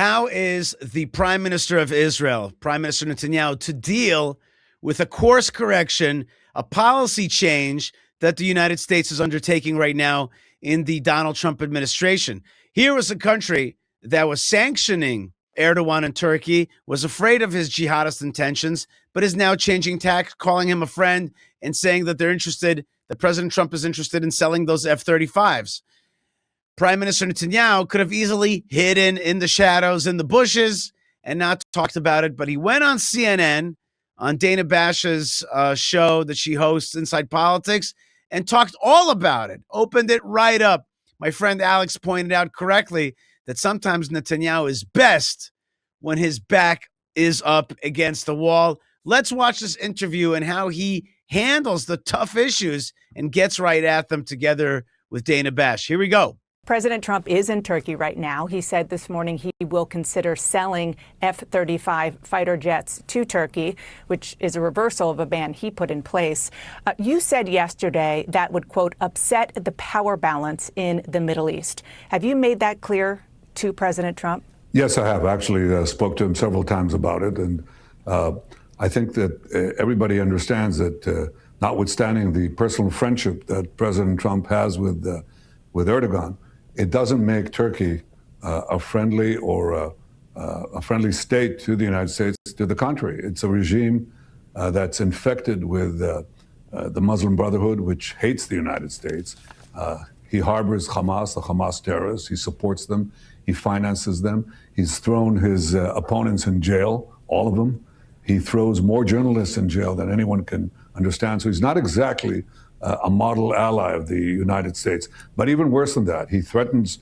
How is the Prime Minister of Israel, Prime Minister Netanyahu, to deal with a course correction, a policy change that the United States is undertaking right now in the Donald Trump administration? Here was a country that was sanctioning Erdogan and Turkey, was afraid of his jihadist intentions, but is now changing tack, calling him a friend and saying that that President Trump is interested in selling those F-35s. Prime Minister Netanyahu could have easily hidden in the shadows, in the bushes, and not talked about it. But he went on CNN, on Dana Bash's show that she hosts, Inside Politics, and talked all about it, opened it right up. My friend Alex pointed out correctly that sometimes Netanyahu is best when his back is up against the wall. Let's watch this interview and how he handles the tough issues and gets right at them together with Dana Bash. Here we go. President Trump is in Turkey right now. He said this morning he will consider selling F-35 fighter jets to Turkey, which is a reversal of a ban he put in place. You said yesterday that would, quote, upset the power balance in the Middle East. Have you made that clear to President Trump? Yes, I have. Actually, spoke to him several times about it. And I think that everybody understands that notwithstanding the personal friendship that President Trump has with Erdogan, it doesn't make Turkey a friendly or a friendly state to the United States. To the contrary, it's a regime that's infected with the Muslim Brotherhood, which hates the United States. He harbors Hamas, the Hamas terrorists. He supports them. He finances them. He's thrown his opponents in jail, all of them. He throws more journalists in jail than anyone can understand. So he's not exactly a model ally of the United States. But even worse than that, he threatens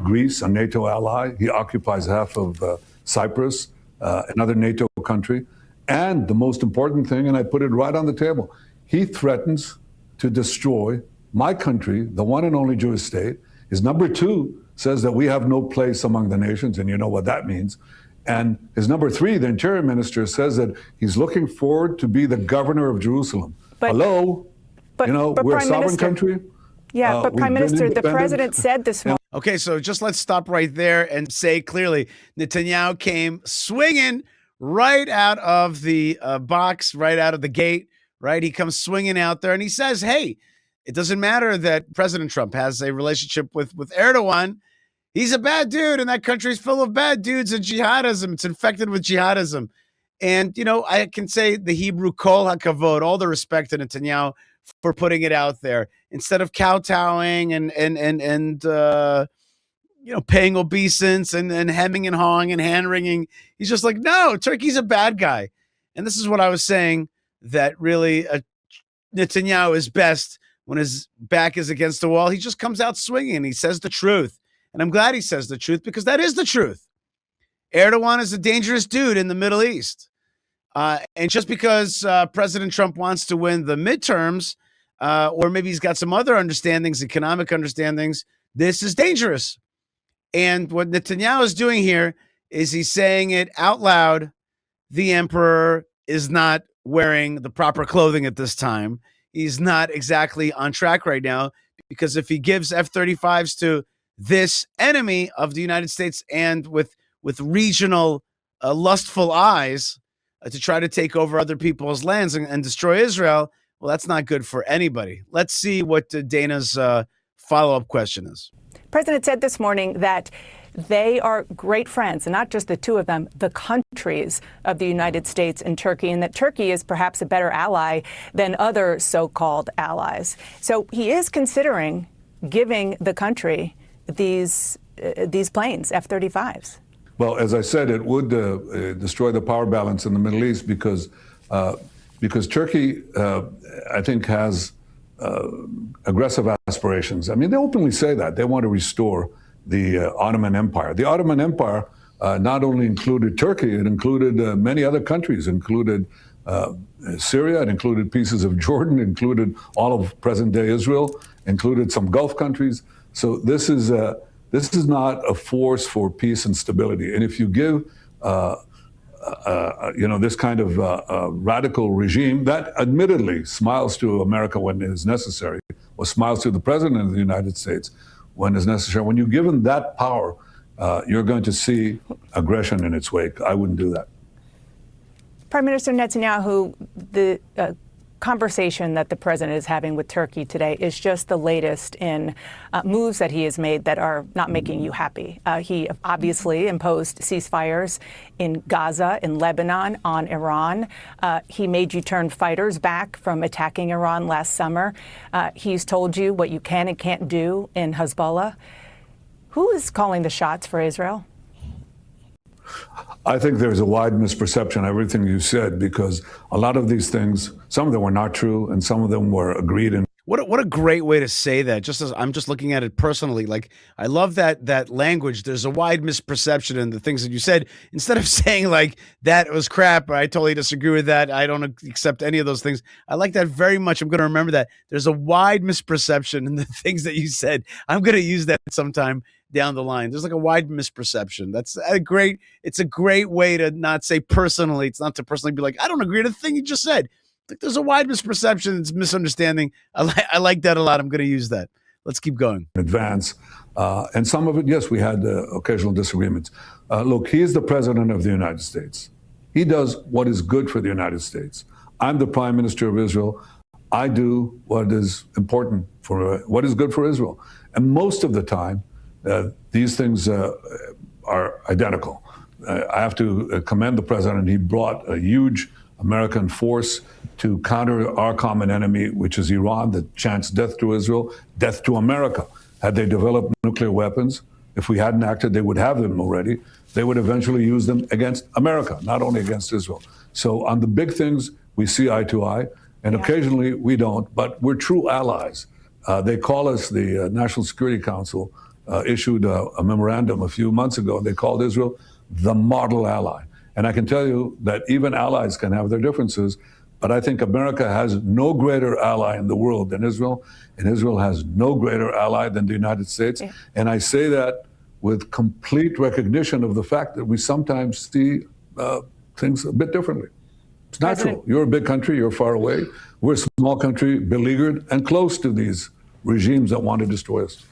Greece, a NATO ally. He occupies half of Cyprus, another NATO country. And the most important thing, and I put it right on the table, he threatens to destroy my country, the one and only Jewish state. His number two says that we have no place among the nations, and you know what that means. And his number three, the interior minister, says that he's looking forward to be the governor of Jerusalem. Hello? But, we're a sovereign country. Yeah, but Prime Minister, the president said this morning. Okay, so just let's stop right there and say clearly, Netanyahu came swinging right out of the box, right out of the gate, right? He comes swinging out there and he says, hey, it doesn't matter that President Trump has a relationship with Erdogan. He's a bad dude, and that country's full of bad dudes and jihadism. It's infected with jihadism. And, I can say the Hebrew kol hakavod, all the respect to Netanyahu for putting it out there instead of kowtowing and paying obeisance and hemming and hawing and hand wringing. He's just like, no, Turkey's a bad guy. And this is what I was saying, that really Netanyahu is best when his back is against the wall. He just comes out swinging and he says the truth. And I'm glad he says the truth because that is the truth. Erdogan is a dangerous dude in the Middle East. And just because President Trump wants to win the midterms, or maybe he's got some other understandings, economic understandings, this is dangerous. And what Netanyahu is doing here is he's saying it out loud. The emperor is not wearing the proper clothing at this time. He's not exactly on track right now, because if he gives F-35s to this enemy of the United States and with regional lustful eyes, to try to take over other people's lands and destroy Israel, well, that's not good for anybody. Let's see what Dana's follow-up question is. The president said this morning that they are great friends, and not just the two of them, the countries of the United States and Turkey, and that Turkey is perhaps a better ally than other so-called allies. So he is considering giving the country these planes, F-35s. Well, as I said, it would destroy the power balance in the Middle East because Turkey, I think, has aggressive aspirations. I mean, they openly say that. They want to restore the Ottoman Empire. The Ottoman Empire not only included Turkey, it included many other countries, included Syria, it included pieces of Jordan, included all of present-day Israel, included some Gulf countries. So this is not a force for peace and stability. And if you give, this kind of radical regime that admittedly smiles to America when it is necessary, or smiles to the president of the United States when it's necessary, when you give him that power, you're going to see aggression in its wake. I wouldn't do that. Prime Minister Netanyahu, the conversation that the president is having with Turkey today is just the latest in moves that he has made that are not making you happy. He obviously imposed ceasefires in Gaza, in Lebanon, on Iran. He made you turn fighters back from attacking Iran last summer. He's told you what you can and can't do in Hezbollah. Who is calling the shots for Israel? I think there's a wide misperception of everything you said, because a lot of these things, some of them were not true and some of them were agreed in. What a great way to say that. Just as I'm just looking at it personally, like I love that language. There's a wide misperception in the things that you said. Instead of saying like that was crap, or I totally disagree with that, I don't accept any of those things. I like that very much. I'm going to remember that. There's a wide misperception in the things that you said. I'm going to use that sometime down the line. There's like a wide misperception. That's it's a great way to not say personally. It's not to personally be like, I don't agree with the thing you just said. Like there's a wide misperception. It's misunderstanding. I like that a lot. I'm going to use that. Let's keep going. Advance. And some of it, yes, we had occasional disagreements. Look, he is the president of the United States. He does what is good for the United States. I'm the prime minister of Israel. I do what is important for what is good for Israel. And most of the time, these things are identical. I have to commend the president. He brought a huge American force to counter our common enemy, which is Iran, that chants death to Israel, death to America. Had they developed nuclear weapons, if we hadn't acted, they would have them already. They would eventually use them against America, not only against Israel. So on the big things, we see eye to eye, and occasionally we don't, but we're true allies. They call us, the National Security Council issued a memorandum a few months ago. They called Israel the model ally. And I can tell you that even allies can have their differences, but I think America has no greater ally in the world than Israel, and Israel has no greater ally than the United States. Yeah. And I say that with complete recognition of the fact that we sometimes see things a bit differently. It's natural. You're a big country, you're far away. We're a small country, beleaguered and close to these regimes that want to destroy us.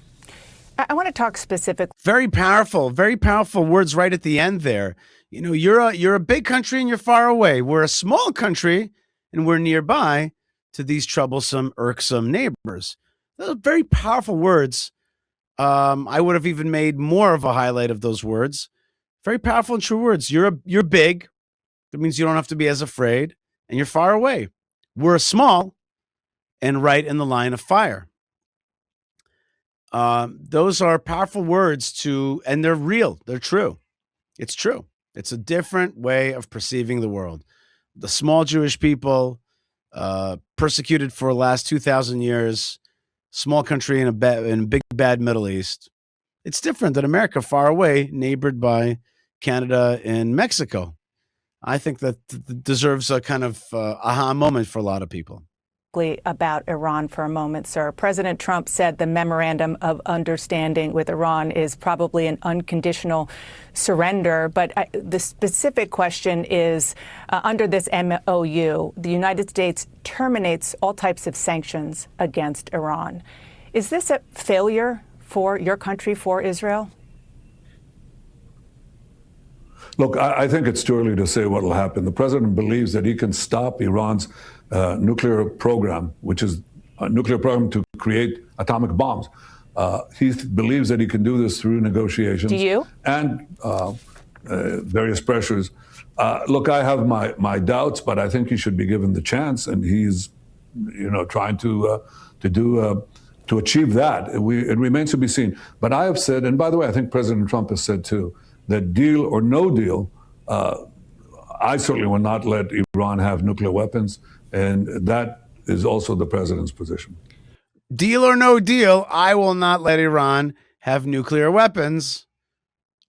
I want to talk specific. Very powerful words right at the end there. You know, you're a big country and you're far away. We're a small country and we're nearby to these troublesome, irksome neighbors. Those are very powerful words. I would have even made more of a highlight of those words. Very powerful and true words. You're big. That means you don't have to be as afraid, and you're far away. We're small and right in the line of fire. Those are powerful words and they're real. They're true. It's true. It's a different way of perceiving the world. The small Jewish people, persecuted for the last 2,000 years, small country in a big, bad Middle East. It's different than America, far away, neighbored by Canada and Mexico. I think that deserves a kind of aha moment for a lot of people. About Iran for a moment, sir. President Trump said the memorandum of understanding with Iran is probably an unconditional surrender. But the specific question is, under this MOU, the United States terminates all types of sanctions against Iran. Is this a failure for your country, for Israel? Look, I think it's too early to say what will happen. The president believes that he can stop Iran's nuclear program, which is a nuclear program to create atomic bombs. He believes that he can do this through negotiations. Do you? And various pressures. Look, I have my doubts, but I think he should be given the chance, and he's, trying to achieve that. It remains to be seen. But I have said, and by the way, I think President Trump has said too, that deal or no deal, I certainly will not let Iran have nuclear weapons. And that is also the president's position. Deal or no deal, I will not let Iran have nuclear weapons.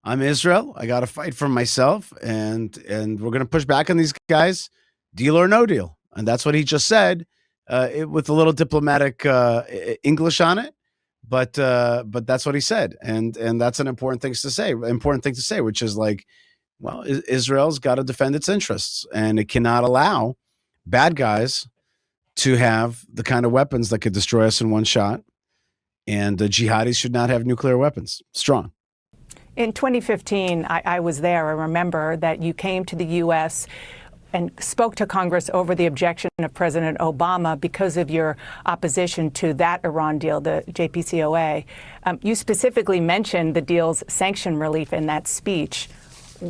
I'm Israel. I got to fight for myself, and we're going to push back on these guys. Deal or no deal, and that's what he just said, with a little diplomatic English on it. But that's what he said, and that's an important thing to say. Which is like, well, Israel's got to defend its interests, and it cannot allow bad guys to have the kind of weapons that could destroy us in one shot. And the jihadis should not have nuclear weapons. Strong. In 2015, I was there. I remember that you came to the U.S. and spoke to Congress over the objection of President Obama because of your opposition to that Iran deal, the JCPOA. You specifically mentioned the deal's sanction relief in that speech.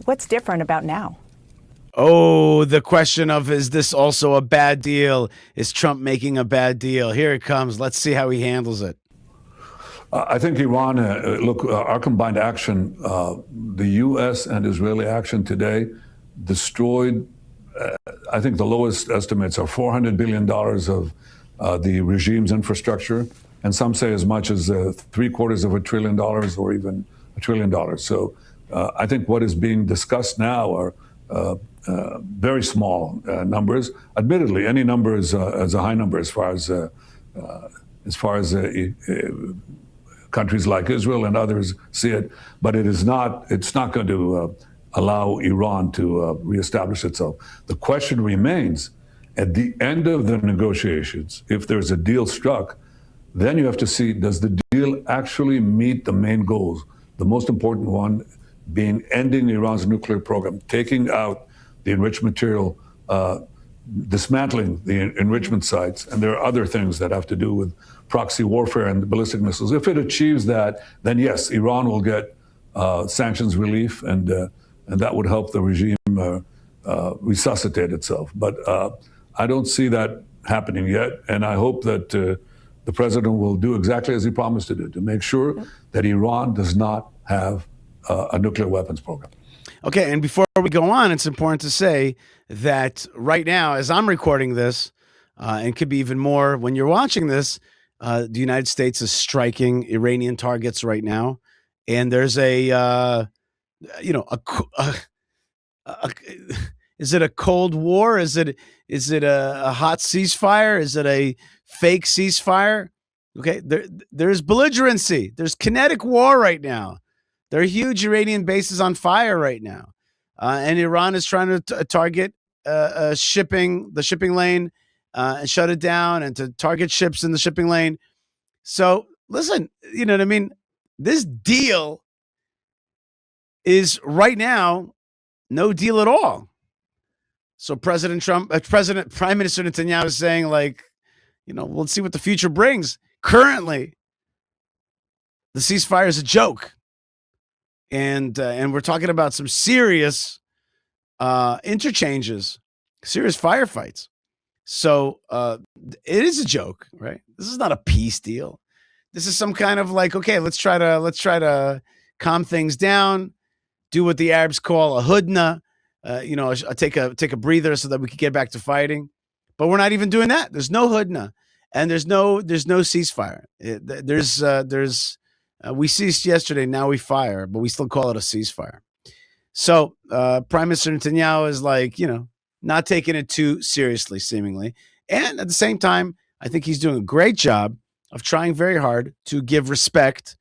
What's different about now? Oh, the question of, is this also a bad deal? Is Trump making a bad deal? Here it comes. Let's see how he handles it. I think Iran, look, our combined action, the U.S. and Israeli action today destroyed, I think the lowest estimates are $400 billion of the regime's infrastructure, and some say as much as $750 billion or even $1 trillion. So I think what is being discussed now are very small numbers. Admittedly, any number is a high number as far as countries like Israel and others see it, but it's not going to allow Iran to reestablish itself. The question remains, at the end of the negotiations, if there's a deal struck, then you have to see, does the deal actually meet the main goals? The most important one being ending Iran's nuclear program, taking out the enriched material, dismantling the enrichment sites, and there are other things that have to do with proxy warfare and ballistic missiles. If it achieves that, then yes, Iran will get sanctions relief, and that would help the regime resuscitate itself. But I don't see that happening yet, and I hope that the president will do exactly as he promised to do, to make sure that Iran does not have a nuclear weapons program. Okay, and before we go on, it's important to say that right now, as I'm recording this, and could be even more when you're watching this, the United States is striking Iranian targets right now, and there's is it a Cold War? Is it a hot ceasefire? Is it a fake ceasefire? Okay, there's belligerency. There's kinetic war right now. There are huge Iranian bases on fire right now, and Iran is trying to target the shipping lane, and shut it down, and to target ships in the shipping lane. So listen, you know what I mean? This deal is right now no deal at all. So Prime Minister Netanyahu is saying, like, we'll see what the future brings. Currently, the ceasefire is a joke. And we're talking about some serious interchanges, serious firefights. So it is a joke, right? This is not a peace deal. This is some kind of like, okay, let's try to calm things down, do what the Arabs call a hudna, take a breather so that we can get back to fighting. But we're not even doing that. There's no hudna, and there's no ceasefire. We ceased yesterday, now we fire, but we still call it a ceasefire. So Prime Minister Netanyahu is like, not taking it too seriously, seemingly. And at the same time, I think he's doing a great job of trying very hard to give respect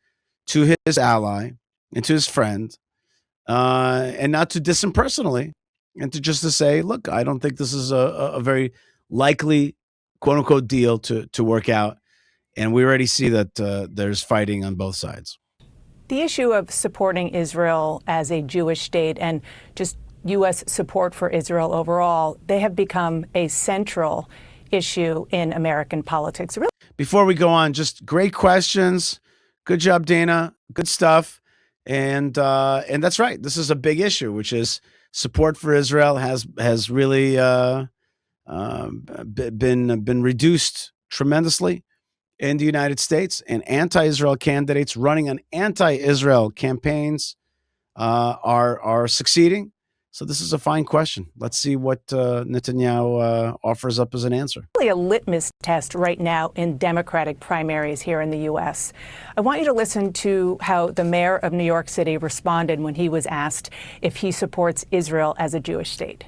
to his ally and to his friend, and not to diss him personally, and to say, look, I don't think this is a very likely, quote unquote, deal to work out. And we already see that there's fighting on both sides. The issue of supporting Israel as a Jewish state and just U.S. support for Israel overall, they have become a central issue in American politics. Really? Before we go on, just great questions. Good job, Dana. Good stuff. And that's right. This is a big issue, which is support for Israel has really been reduced tremendously in the United States, and anti-Israel candidates running on anti-Israel campaigns are succeeding. So this is a fine question. Let's see what Netanyahu offers up as an answer. Really a litmus test right now in Democratic primaries here in the U.S. I want you to listen to how the mayor of New York City responded when he was asked if he supports Israel as a Jewish state.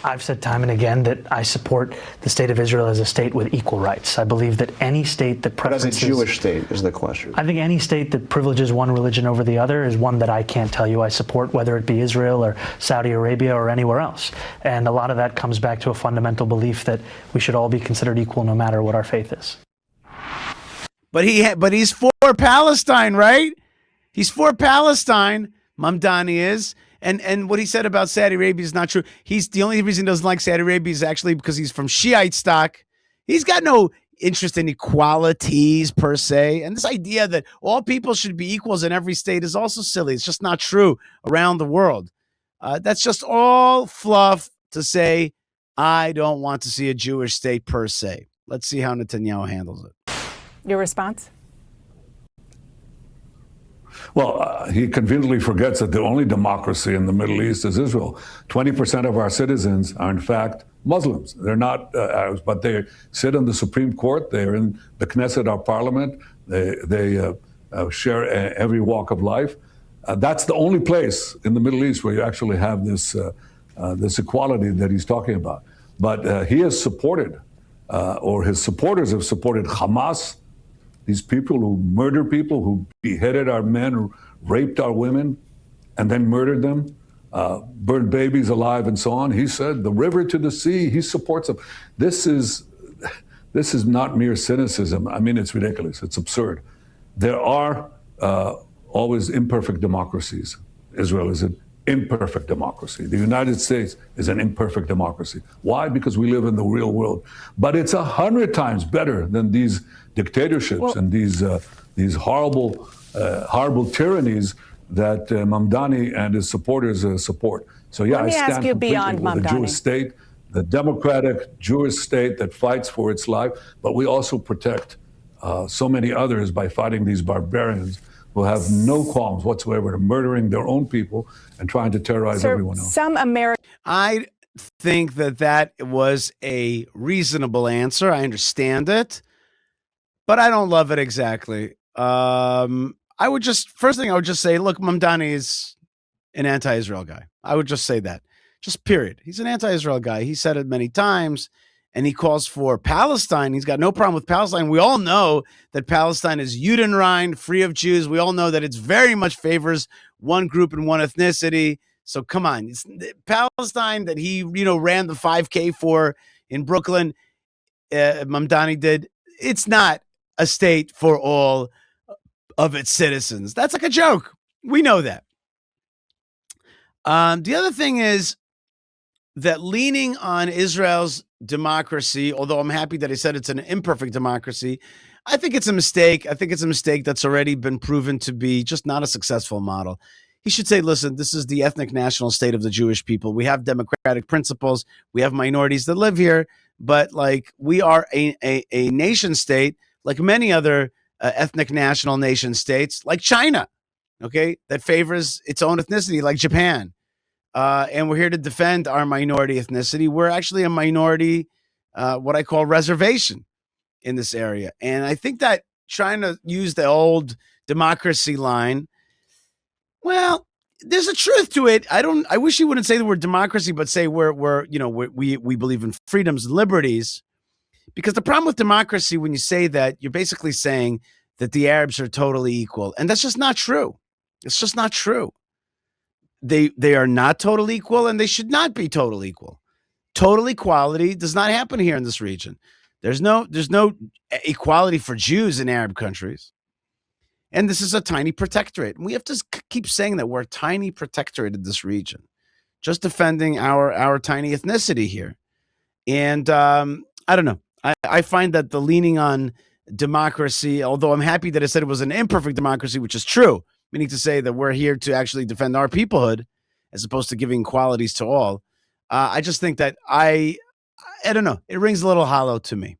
I've said time and again that I support the state of Israel as a state with equal rights. I believe that any state that preferences... But as a Jewish state is the question. I think any state that privileges one religion over the other is one that I can't tell you I support, whether it be Israel or Saudi Arabia or anywhere else. And a lot of that comes back to a fundamental belief that we should all be considered equal no matter what our faith is. But he's for Palestine, right? He's for Palestine. Mamdani is. And what he said about Saudi Arabia is not true. He's the only reason he doesn't like Saudi Arabia is actually because he's from Shiite stock. He's got no interest in equalities per se. And this idea that all people should be equals in every state is also silly. It's just not true around the world. That's just all fluff to say, I don't want to see a Jewish state per se. Let's see how Netanyahu handles it. Your response? Well, he conveniently forgets that the only democracy in the Middle East is Israel. 20% of our citizens are, in fact, Muslims. They're not Arabs, but they sit on the Supreme Court. They're in the Knesset, our parliament. They share every walk of life. That's the only place in the Middle East where you actually have this equality that he's talking about. But he has supported, or his supporters have supported Hamas, these people who murder people, who beheaded our men, who raped our women, and then murdered them, burned babies alive, and so on. He said, the river to the sea, he supports them. This is not mere cynicism. I mean, it's ridiculous. It's absurd. There are always imperfect democracies. Israel is an imperfect democracy. The United States is an imperfect democracy. Why? Because we live in the real world. But it's 100 times better than these dictatorships and these horrible tyrannies that Mamdani and his supporters support. So yeah, I stand completely with the Jewish state, the democratic Jewish state that fights for its life, but we also protect so many others by fighting these barbarians who have no qualms whatsoever in murdering their own people and trying to terrorize everyone else. I think that was a reasonable answer. I understand it, but I don't love it exactly. First thing I would just say, look, Mamdani is an anti-Israel guy. I would just say that. Just period. He's an anti-Israel guy. He said it many times. And he calls for Palestine. He's got no problem with Palestine. We all know that Palestine is Judenrein, free of Jews. We all know that it very much favors one group and one ethnicity. So come on, it's Palestine that he ran the 5K for in Brooklyn. Mamdani did. It's not a state for all of its citizens. That's like a joke. We know that. The other thing is that leaning on Israel's democracy, although I'm happy that he said it's an imperfect democracy, I think it's a mistake. I think it's a mistake that's already been proven to be just not a successful model. He should say, listen, this is the ethnic national state of the Jewish people. We have democratic principles. We have minorities that live here, but we are a nation state like many other ethnic national nation states, like China, okay, that favors its own ethnicity, like Japan. And we're here to defend our minority ethnicity. We're actually a minority, what I call reservation in this area. And I think that trying to use the old democracy line, well, there's a truth to it. I wish you wouldn't say the word democracy, but say we believe in freedoms and liberties. Because the problem with democracy, when you say that, you're basically saying that the Arabs are totally equal. And that's just not true. It's just not true. They are not totally equal, and they should not be totally equal. Total equality does not happen here in this region. There's no equality for Jews in Arab countries. And this is a tiny protectorate. And we have to keep saying that we're a tiny protectorate in this region, just defending our tiny ethnicity here. And I don't know. I find that the leaning on democracy, although I'm happy that I said it was an imperfect democracy, which is true, meaning to say that we're here to actually defend our peoplehood as opposed to giving qualities to all. I just think that I don't know. It rings a little hollow to me.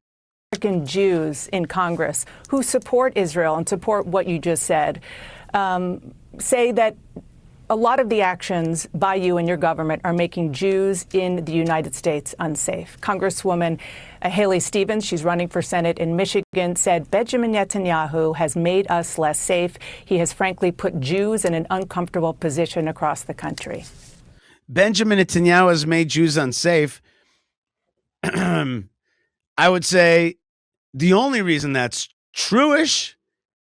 American Jews in Congress who support Israel and support what you just said say that a lot of the actions by you and your government are making Jews in the United States unsafe. Congresswoman Haley Stevens, she's running for Senate in Michigan, said Benjamin Netanyahu has made us less safe. He has frankly put Jews in an uncomfortable position across the country. Benjamin Netanyahu has made Jews unsafe. I would say the only reason that's true-ish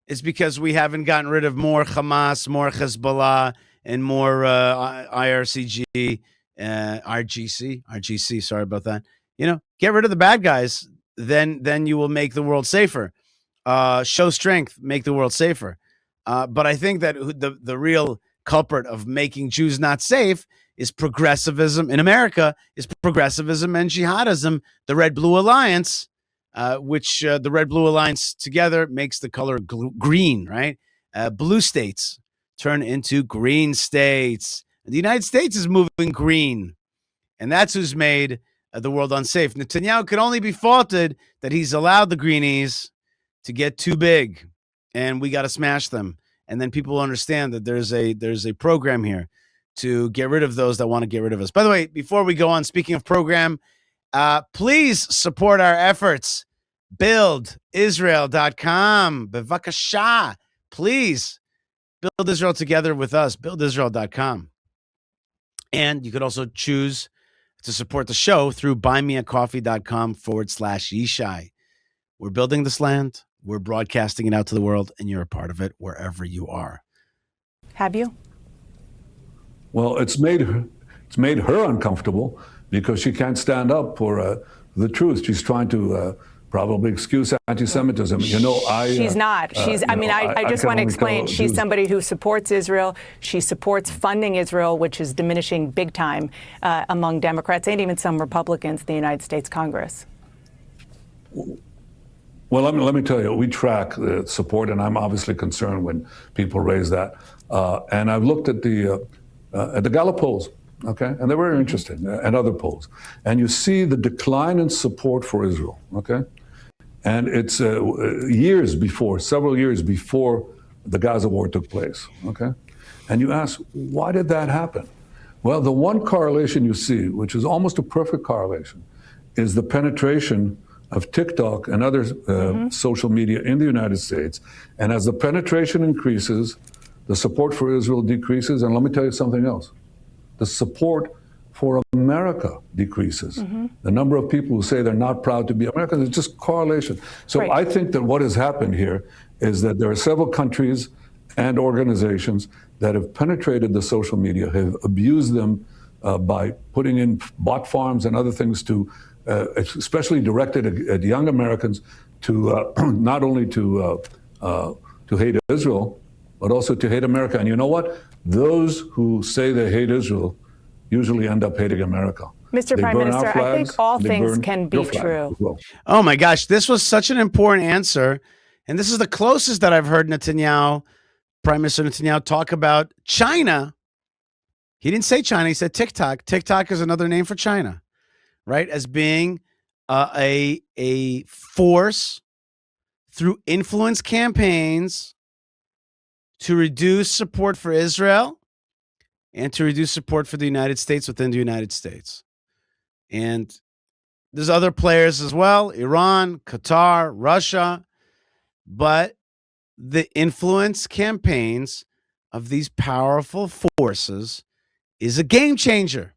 is because we haven't gotten rid of more Hamas, more Hezbollah, and more RGC, sorry about that. Get rid of the bad guys, then you will make the world safer. Show strength, make the world safer. But I think that the real culprit of making Jews not safe is progressivism in America, is progressivism and jihadism, the Red-Blue Alliance, which the Red-Blue Alliance together makes the color green, right? Blue states turn into green states. The United States is moving green, and that's who's made the world unsafe. Netanyahu could only be faulted that he's allowed the greenies to get too big, and we got to smash them. And then people will understand that there's a program here to get rid of those that want to get rid of us. By the way, before we go on, speaking of program, please support our efforts. BuildIsrael.com. Bevakasha. Please build Israel together with us. BuildIsrael.com. And you could also choose to support the show through buymeacoffee.com/Yishai. We're building this land. We're broadcasting it out to the world, and you're a part of it wherever you are. Have you? Well, it's made her uncomfortable because she can't stand up for the truth. She's trying to probably excuse anti-Semitism. She's not. I just want to explain. She's somebody who supports Israel. She supports funding Israel, which is diminishing big time among Democrats and even some Republicans in the United States Congress. Well, let me tell you, we track the support, and I'm obviously concerned when people raise that. And I've looked at the Gallup polls, okay, and they're very interesting, and other polls. And you see the decline in support for Israel, okay? And it's several years before the Gaza war took place, okay? And you ask, why did that happen? Well, the one correlation you see, which is almost a perfect correlation, is the penetration of TikTok and other social media in the United States. And as the penetration increases, the support for Israel decreases. And let me tell you something else. The support for America decreases. The number of people who say they're not proud to be Americans, it's just correlation. So right. I think that what has happened here is that there are several countries and organizations that have penetrated the social media, have abused them by putting in bot farms and other things to especially directed at young Americans to not only to hate Israel, but also to hate America. And you know what? Those who say they hate Israel usually end up hating America. Mr. Prime Minister, I think all things can be true. Well. Oh my gosh, this was such an important answer. And this is the closest that I've heard Netanyahu, Prime Minister Netanyahu, talk about China. He didn't say China, he said TikTok. TikTok is another name for China. Right, as being a force through influence campaigns to reduce support for Israel and to reduce support for the United States within the United States. And there's other players as well, Iran, Qatar, Russia, but the influence campaigns of these powerful forces is a game changer.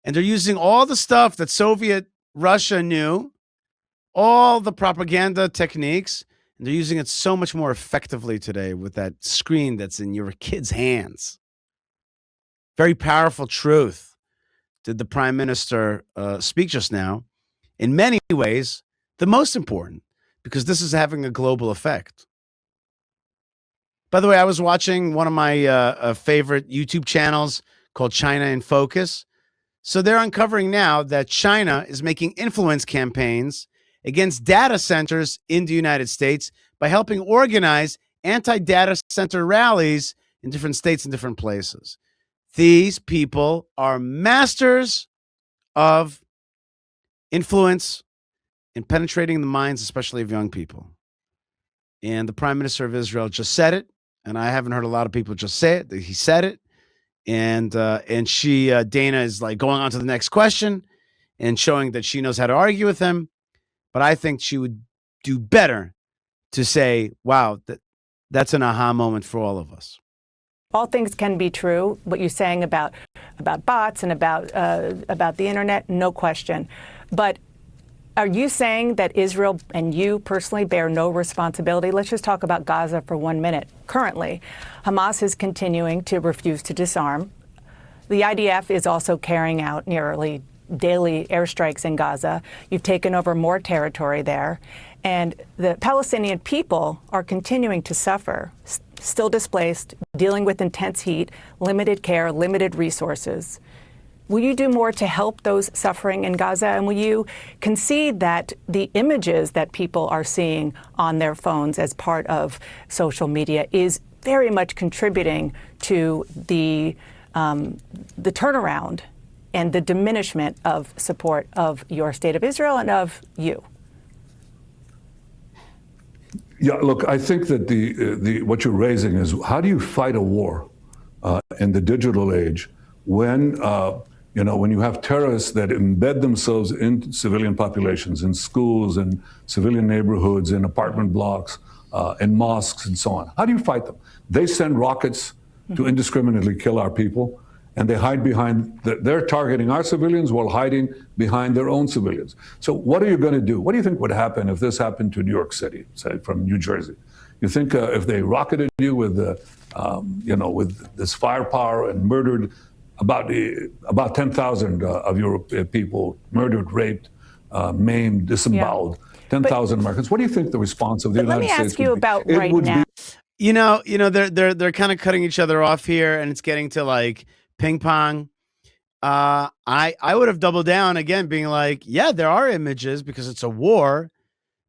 And they're using all the stuff that Soviet Russia knew, all the propaganda techniques, and they're using it so much more effectively today with that screen that's in your kids' hands. Very powerful truth did the Prime Minister speak just now. In many ways, the most important, because this is having a global effect. By the way, I was watching one of my favorite YouTube channels called China in Focus. So they're uncovering now that China is making influence campaigns against data centers in the United States by helping organize anti-data center rallies in different states and different places. These people are masters of influence in penetrating the minds, especially of young people. And the Prime Minister of Israel just said it, and I haven't heard a lot of people just say it. He said it. And she, Dana, is like going on to the next question and showing that she knows how to argue with him. But I think she would do better to say, wow, that's an aha moment for all of us. All things can be true. What you're saying about bots and about the internet, no question. But are you saying that Israel and you personally bear no responsibility? Let's just talk about Gaza for 1 minute. Currently, Hamas is continuing to refuse to disarm. The IDF is also carrying out nearly daily airstrikes in Gaza. You've taken over more territory there. And the Palestinian people are continuing to suffer, still displaced, dealing with intense heat, limited care, limited resources. Will you do more to help those suffering in Gaza? And will you concede that the images that people are seeing on their phones as part of social media is very much contributing to the turnaround and the diminishment of support of your state of Israel and of you? Yeah, look, I think that what you're raising is, how do you fight a war in the digital age when when you have terrorists that embed themselves in civilian populations, in schools, in civilian neighborhoods, in apartment blocks, in mosques, and so on? How do you fight them? They send rockets to indiscriminately kill our people, and they hide behind, they're targeting our civilians while hiding behind their own civilians. So what are you going to do? What do you think would happen if this happened to New York City, say from New Jersey? You think if they rocketed you with this firepower and murdered about 10,000 of your people, murdered, raped, maimed, disemboweled, 10,000 Americans, what do you think the response of the United States would be? Let me ask you about right now. They're kind of cutting each other off here, and it's getting to like ping pong. I would have doubled down again, being like, yeah, there are images because it's a war,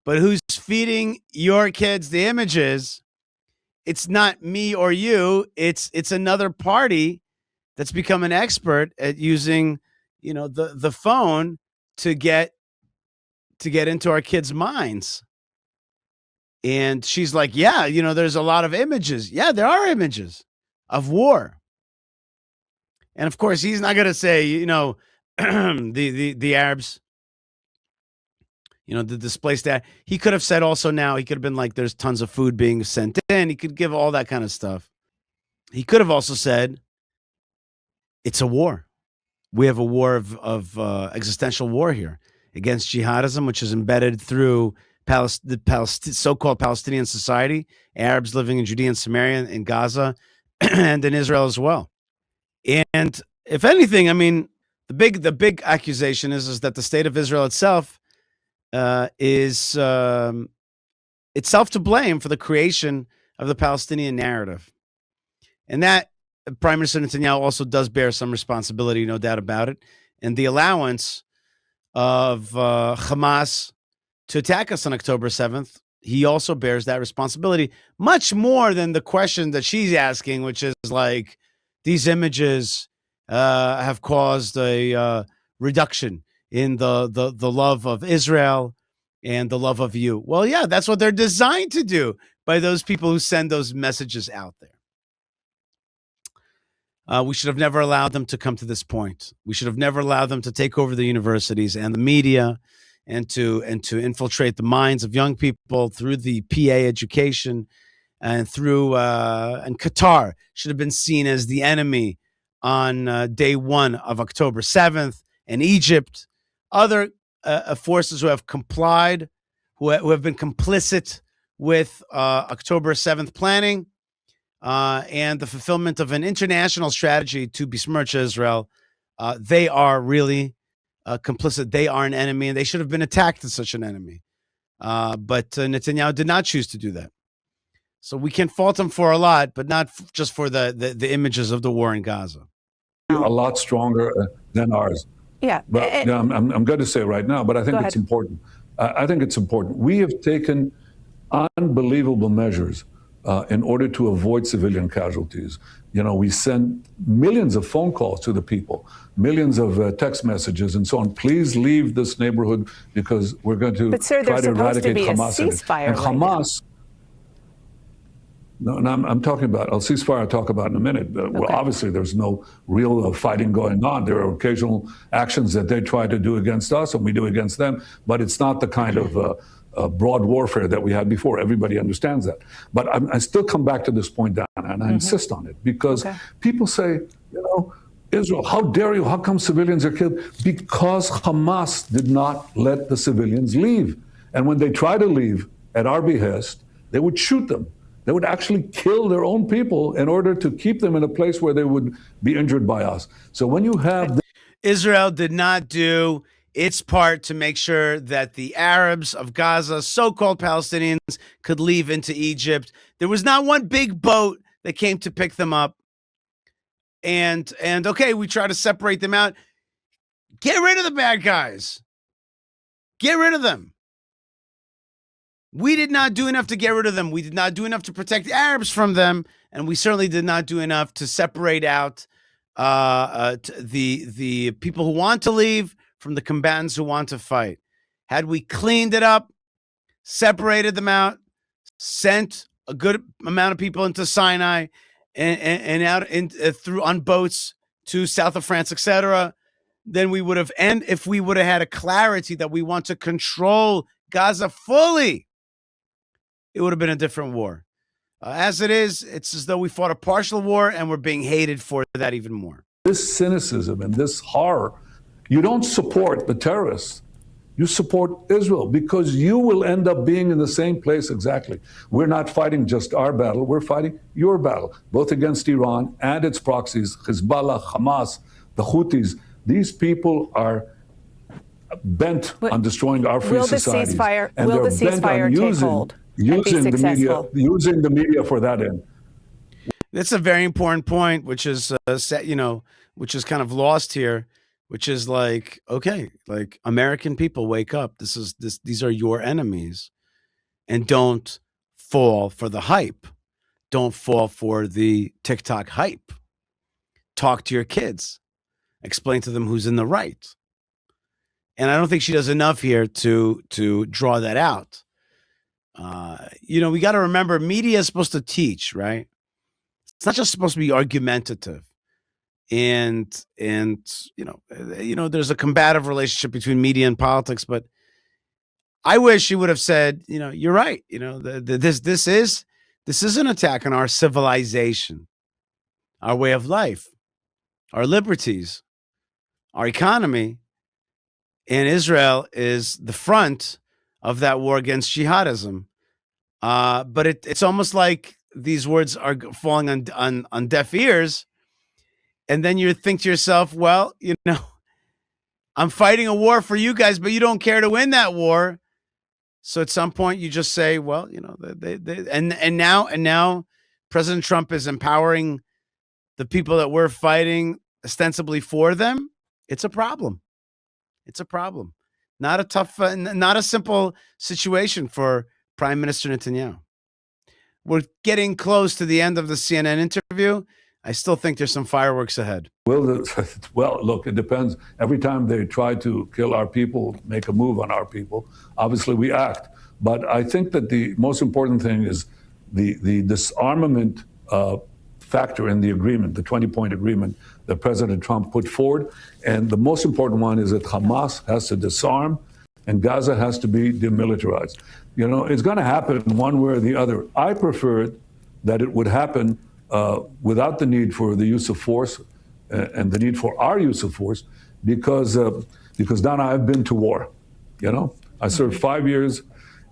but who's feeding your kids the images? It's not me or you. It's another party that's become an expert at using, the phone to get into our kids' minds. And she's like, yeah, there's a lot of images. Yeah, there are images of war. And of course, he's not going to say, the Arabs, the displaced. He could have said also now, he could have been like, there's tons of food being sent in. He could give all that kind of stuff. He could have also said, it's a war. We have a war of existential war here against jihadism, which is embedded through the so-called Palestinian society, Arabs living in Judea and Samaria, in Gaza, and in Israel as well. And if anything, I mean, the big accusation is that the state of Israel itself is itself to blame for the creation of the Palestinian narrative, and that Prime Minister Netanyahu also does bear some responsibility, no doubt about it, and the allowance of Hamas to attack us on October 7th. He also bears that responsibility, much more than the question that she's asking, which is like, these images have caused a reduction in the love of Israel and the love of you. Well, yeah, that's what they're designed to do by those people who send those messages out there. We should have never allowed them to come to this point. We should have never allowed them to take over the universities and the media, and to infiltrate the minds of young people through the PA education, and through and Qatar should have been seen as the enemy on day one of October 7th, and Egypt, other forces who have complied, who have been complicit with October 7th planning. And the fulfillment of an international strategy to besmirch Israel. They are really complicit. They are an enemy, and they should have been attacked as such an enemy. But Netanyahu did not choose to do that. So we can fault him for a lot, but not just for the images of the war in Gaza. A lot stronger than ours. Yeah. But I'm going to say right now, but I think it's important. I think it's important. We have taken unbelievable measures in order to avoid civilian casualties. We send millions of phone calls to the people, millions of text messages and so on. Please leave this neighborhood because we're going to try to eradicate Hamas. Ceasefire and Hamas. No, I'm talking about a ceasefire. I'll talk about in a minute. Well, obviously, there's no real fighting going on. There are occasional actions that they try to do against us and we do against them, but it's not the kind of broad warfare that we had before. Everybody understands that. But I still come back to this point, Dana, and I insist on it because people say, Israel, how dare you? How come civilians are killed? Because Hamas did not let the civilians leave. And when they try to leave at our behest, they would shoot them. They would actually kill their own people in order to keep them in a place where they would be injured by us. So when you have... Israel did not do its part to make sure that the Arabs of Gaza, so-called Palestinians, could leave into Egypt. There was not one big boat that came to pick them up. And okay, we try to separate them out. Get rid of the bad guys. Get rid of them. We did not do enough to get rid of them. We did not do enough to protect Arabs from them, and we certainly did not do enough to separate out the people who want to leave from the combatants who want to fight. Had we cleaned it up, separated them out, sent a good amount of people into Sinai and out through on boats to south of France, etc., then we would have, and if we would have had a clarity that we want to control Gaza fully, it would have been a different war. As it is, it's as though we fought a partial war and we're being hated for that even more. This cynicism and this horror, you don't support the terrorists. You support Israel because you will end up being in the same place exactly. We're not fighting just our battle. We're fighting your battle, both against Iran and its proxies, Hezbollah, Hamas, the Houthis. These people are bent on destroying our free societies. Will the ceasefire take hold and be successful? Using the media for that end. That's a very important point, which is which is kind of lost here, which is like, okay, like American people, wake up. These are your enemies, and don't fall for the hype. Don't fall for the TikTok hype. Talk to your kids. Explain to them who's in the right. And I don't think she does enough here to draw that out. We got to remember, media is supposed to teach, right? It's not just supposed to be argumentative. And there's a combative relationship between media and politics, but I wish she would have said, you're right. This is an attack on our civilization, our way of life, our liberties, our economy. And Israel is the front of that war against jihadism. But it's almost like these words are falling on deaf ears. And then you think to yourself, well, I'm fighting a war for you guys, but you don't care to win that war. So at some point you just say, well, and now President Trump is empowering the people that we're fighting ostensibly for them. It's a problem. It's a problem. Not a simple situation for Prime Minister Netanyahu. We're getting close to the end of the CNN interview. I still think there's some fireworks ahead. Well, look, it depends. Every time they try to kill our people, make a move on our people, obviously we act. But I think that the most important thing is the disarmament factor in the agreement, the 20-point agreement that President Trump put forward. And the most important one is that Hamas has to disarm and Gaza has to be demilitarized. It's going to happen one way or the other. I preferred that it would happen without the need for the use of force and the need for our use of force, because Donna, I've been to war. I served 5 years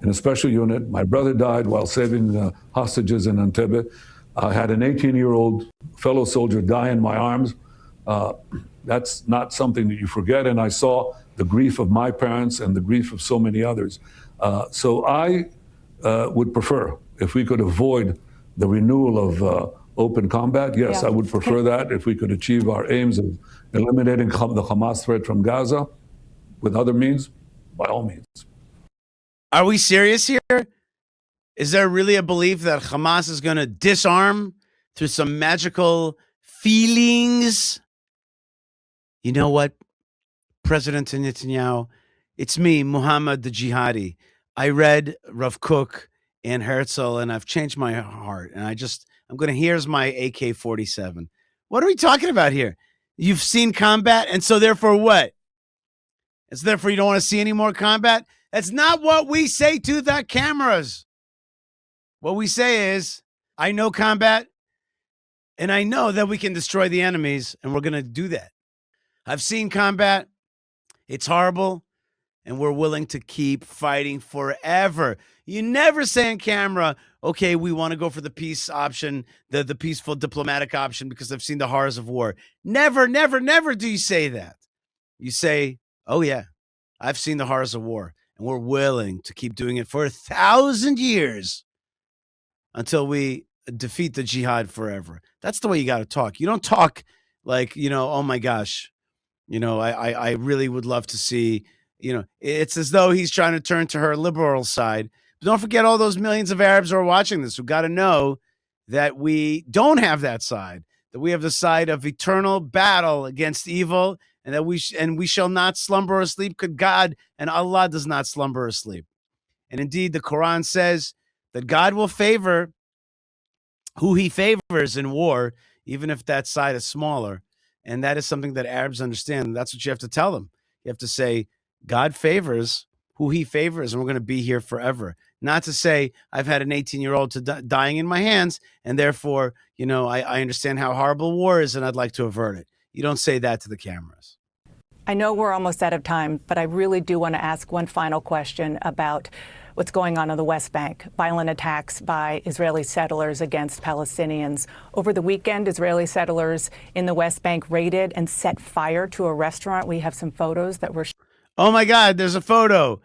in a special unit. My brother died while saving hostages in Entebbe. I had an 18-year-old fellow soldier die in my arms. That's not something that you forget. And I saw the grief of my parents and the grief of so many others. So I would prefer, if we could avoid the renewal of open combat, yes, I would prefer that. If we could achieve our aims of eliminating the Hamas threat from Gaza with other means, by all means. Are we serious here? Is there really a belief that Hamas is going to disarm through some magical feelings? You know what, President Netanyahu? It's me, Muhammad the Jihadi. I read Rav Kook and Herzl, and I've changed my heart. And here's my AK-47. What are we talking about here? You've seen combat, and so therefore what? It's therefore you don't want to see any more combat? That's not what we say to the cameras. What we say is, I know combat, and I know that we can destroy the enemies, and we're going to do that. I've seen combat. It's horrible, and we're willing to keep fighting forever. You never say on camera, okay, we want to go for the peace option, the peaceful diplomatic option, because I've seen the horrors of war. Never, never, never do you say that. You say, oh, yeah, I've seen the horrors of war, and we're willing to keep doing it for 1,000 years until we defeat the jihad forever. That's the way you got to talk. You don't talk like, oh my gosh, I really would love to see, it's as though he's trying to turn to her liberal side. But don't forget all those millions of Arabs who are watching this who got to know that we don't have that side, that we have the side of eternal battle against evil, and that we shall not slumber or sleep. Could God and Allah does not slumber or sleep. And indeed, the Quran says that God will favor who he favors in war, even if that side is smaller. And that is something that Arabs understand. That's what you have to tell them. You have to say, God favors who he favors, and we're going to be here forever. Not to say I've had an 18-year-old dying in my hands, and therefore, I understand how horrible war is, and I'd like to avert it. You don't say that to the cameras. I know we're almost out of time, but I really do want to ask one final question about what's going on the West Bank. Violent attacks by Israeli settlers against Palestinians. Over the weekend, Israeli settlers in the West Bank raided and set fire to a restaurant. We have some photos that were... Oh my God, there's a photo.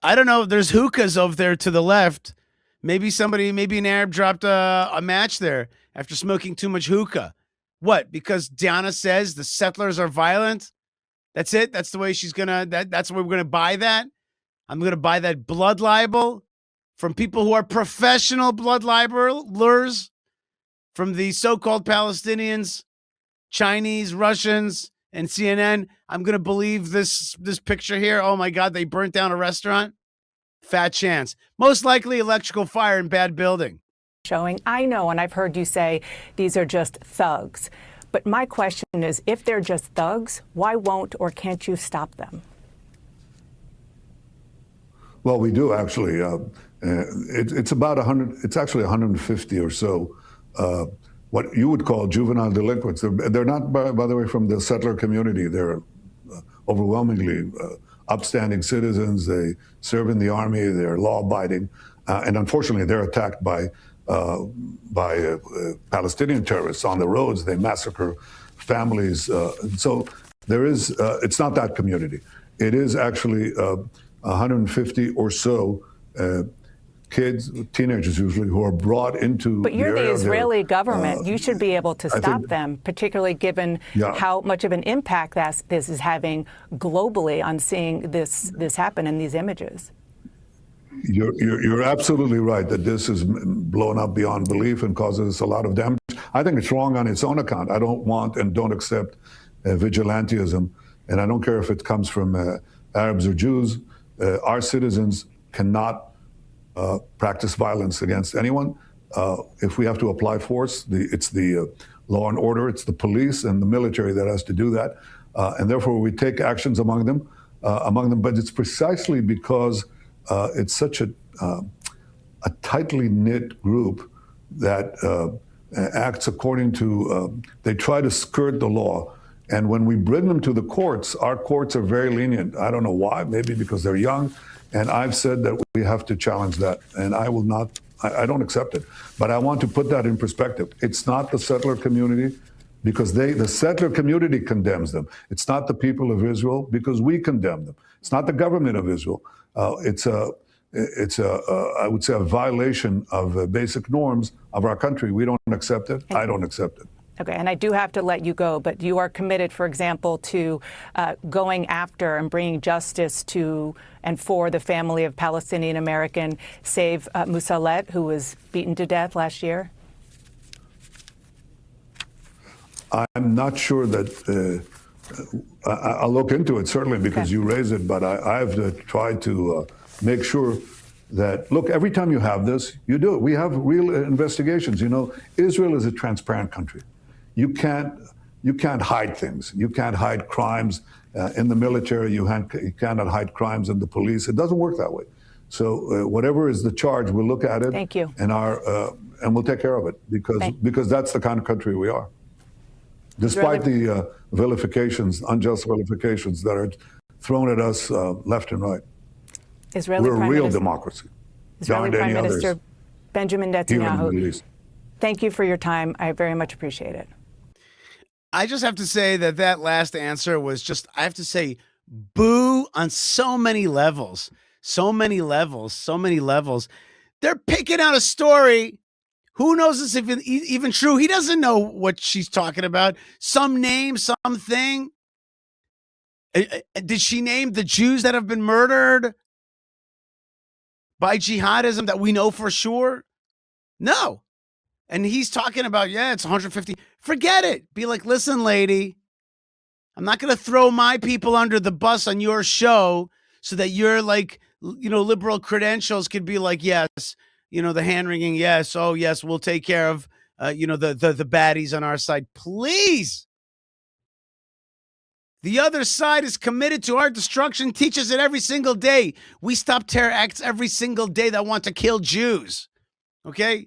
I don't know. There's hookahs over there to the left. Maybe an Arab dropped a match there after smoking too much hookah. What? Because Diana says the settlers are violent? That's it? That's the way she's that's where we're going to buy that? I'm going to buy that blood libel from people who are professional blood libelers, from the so-called Palestinians, Chinese, Russians, and CNN. I'm going to believe this picture here. Oh my God, they burnt down a restaurant? Fat chance. Most likely electrical fire in bad building. Showing. I know, and I've heard you say these are just thugs. But my question is, if they're just thugs, why won't or can't you stop them? Well, we do actually. It's about 100. It's actually 150 or so. What you would call juvenile delinquents. They're not, by the way, from the settler community. They're overwhelmingly upstanding citizens. They serve in the army. They're law-abiding, and unfortunately, they're attacked by Palestinian terrorists on the roads. They massacre families. So there is. It's not that community. It is actually 150 or so kids, teenagers usually, who are brought into. But you're the Israeli government. You should be able to stop them, particularly given how much of an impact this is having globally on seeing this happen in these images. You're absolutely right that this is blown up beyond belief and causes a lot of damage. I think it's wrong on its own account. I don't want and don't accept vigilantism, and I don't care if it comes from Arabs or Jews. Our citizens cannot practice violence against anyone. If we have to apply force, it's the law and order, it's the police and the military that has to do that, and therefore we take actions among them. But it's precisely because it's such a tightly knit group that acts according to, they try to skirt the law. And when we bring them to the courts, our courts are very lenient. I don't know why, maybe because they're young. And I've said that we have to challenge that. And I will not, I don't accept it. But I want to put that in perspective. It's not the settler community, because the settler community condemns them. It's not the people of Israel, because we condemn them. It's not the government of Israel. It's I would say, a violation of basic norms of our country. We don't accept it. I don't accept it. Okay, and I do have to let you go, but you are committed, for example, to going after and bringing justice to and for the family of Palestinian American Save Musalet, who was beaten to death last year? I'm not sure that I'll look into it, certainly, because you raise it, but I've tried to make sure that, look, every time you have this, you do it. We have real investigations. You know, Israel is a transparent country. You can't hide things. You can't hide crimes in the military. You cannot hide crimes in the police. It doesn't work that way. So whatever is the charge, we'll look at it. Thank you. And we'll take care of it, because that's the kind of country we are. Despite the vilifications, unjust vilifications that are thrown at us left and right. We're a real democracy. Israeli Prime Minister Benjamin Netanyahu, thank you for your time. I very much appreciate it. I just have to say that last answer was just, I have to say, boo on so many levels. So many levels. So many levels. They're picking out a story. Who knows this if even true? He doesn't know what she's talking about. Some name, something. Did she name the Jews that have been murdered by jihadism that we know for sure? No. And he's talking about, yeah, it's 150. Forget it. Be like, listen, lady, I'm not going to throw my people under the bus on your show so that your, like, liberal credentials could be like, yes, the hand wringing, yes, oh, yes, we'll take care of, the baddies on our side. Please. The other side is committed to our destruction, teaches it every single day. We stop terror acts every single day that want to kill Jews. Okay?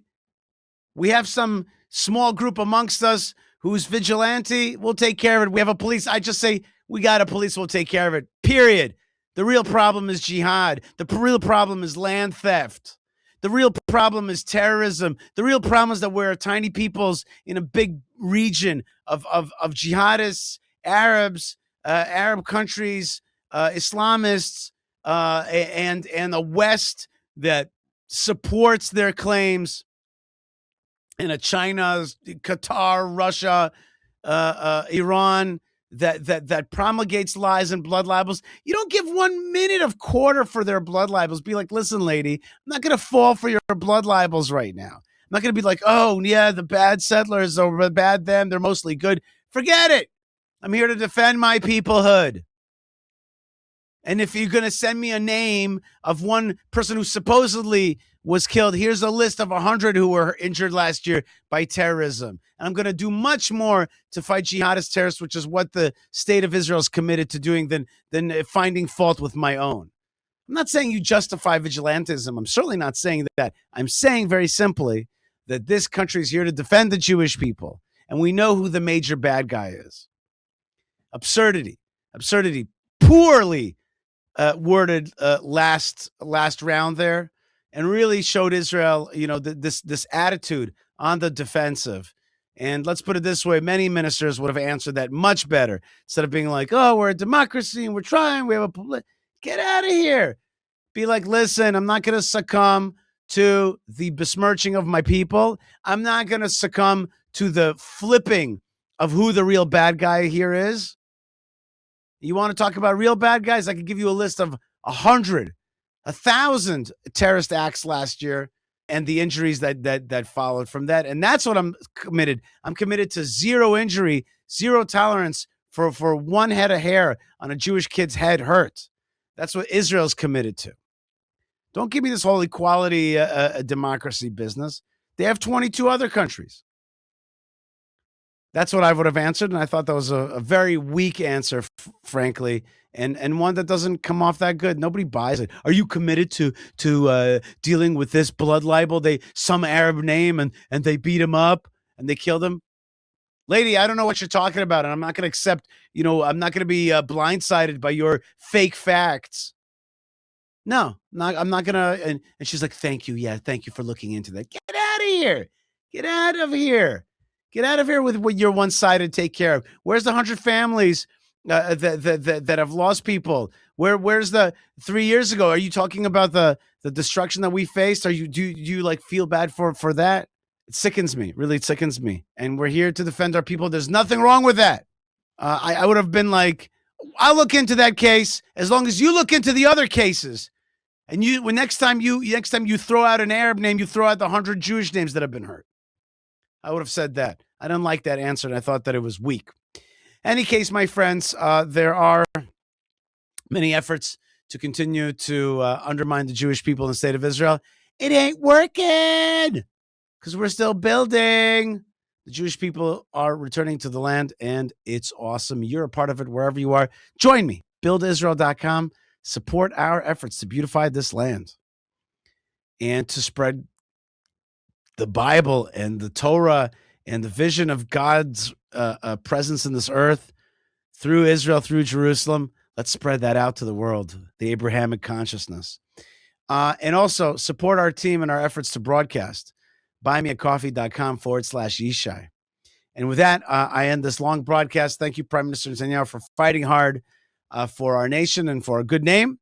We have some small group amongst us who's vigilante. We'll take care of it. We have a police. I just say we got a police. We'll take care of it. Period. The real problem is jihad. The real problem is land theft. The real problem is terrorism. The real problem is that we're tiny peoples in a big region of jihadists, Arabs, Arab countries, Islamists, and a West that supports their claims. In a China, Qatar, Russia, Iran that promulgates lies and blood libels. You don't give 1 minute of quarter for their blood libels. Be like, listen, lady, I'm not going to fall for your blood libels right now. I'm not going to be like, oh, yeah, the bad settlers or bad them. They're mostly good. Forget it. I'm here to defend my peoplehood. And if you're going to send me a name of one person who supposedly was killed, here's a list of 100 who were injured last year by terrorism. And I'm going to do much more to fight jihadist terrorists, which is what the state of Israel is committed to doing than finding fault with my own. I'm not saying you justify vigilantism. I'm certainly not saying that. I'm saying very simply that this country is here to defend the Jewish people. And we know who the major bad guy is. Absurdity. Poorly worded last round there, and really showed Israel, this attitude on the defensive. And let's put it this way, many ministers would have answered that much better instead of being like, oh, we're a democracy and we're trying, we have get out of here. Be like, listen, I'm not going to succumb to the besmirching of my people. I'm not going to succumb to the flipping of who the real bad guy here is. You want to talk about real bad guys? I could give you a list of 100, 1,000 terrorist acts last year and the injuries that followed from that. And that's what I'm committed. I'm committed to zero injury, zero tolerance for one head of hair on a Jewish kid's head hurt. That's what Israel's committed to. Don't give me this whole equality democracy business. They have 22 other countries. That's what I would have answered, and I thought that was a very weak answer, frankly, and one that doesn't come off that good. Nobody buys it. Are you committed to dealing with this blood libel? Some Arab name, and they beat him up and they killed him. Lady, I don't know what you're talking about, and I'm not going to accept. I'm not going to be blindsided by your fake facts. No, I'm not going to. And she's like, "Thank you, yeah, thank you for looking into that. Get out of here. Get out of here." Get out of here with what you're one-sided take care of. Where's the 100 families that have lost people? Where's the 3 years ago? Are you talking about the destruction that we faced? Do you like feel bad for that? It sickens me. Really, it sickens me. And we're here to defend our people. There's nothing wrong with that. I would have been like, I'll look into that case as long as you look into the other cases. And next time you throw out an Arab name, you throw out the 100 Jewish names that have been hurt. I would have said that. I didn't like that answer, and I thought that it was weak. Any case, my friends, there are many efforts to continue to undermine the Jewish people in the state of Israel. It ain't working because we're still building. The Jewish people are returning to the land, and it's awesome. You're a part of it wherever you are. Join me, buildisrael.com. Support our efforts to beautify this land and to spread the Bible and the Torah and the vision of God's presence in this earth through Israel, through Jerusalem. Let's spread that out to the world, the Abrahamic consciousness. And also support our team and our efforts to broadcast. Buymeacoffee.com/Yishai. And with that, I end this long broadcast. Thank you, Prime Minister Netanyahu, for fighting hard for our nation and for a good name.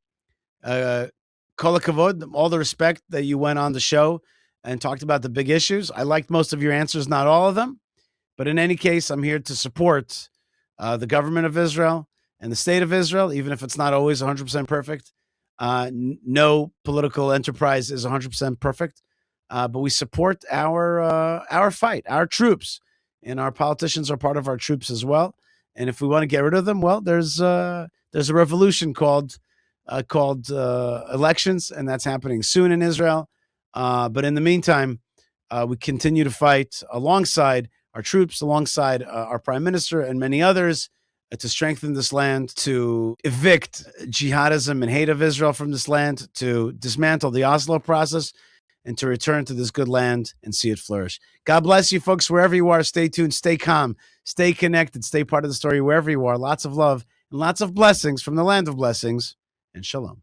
Kol hakavod, all the respect that you went on the show and talked about the big issues. I liked most of your answers, not all of them. But in any case, I'm here to support the government of Israel and the state of Israel, even if it's not always 100% perfect. No political enterprise is 100% perfect, but we support our fight, our troops, and our politicians are part of our troops as well. And if we want to get rid of them, well, there's a revolution called elections, and that's happening soon in Israel. But in the meantime, we continue to fight alongside our troops, alongside our prime minister and many others, to strengthen this land, to evict jihadism and hate of Israel from this land, to dismantle the Oslo process, and to return to this good land and see it flourish. God bless you, folks, wherever you are. Stay tuned, stay calm, stay connected, stay part of the story wherever you are. Lots of love and lots of blessings from the land of blessings, and shalom.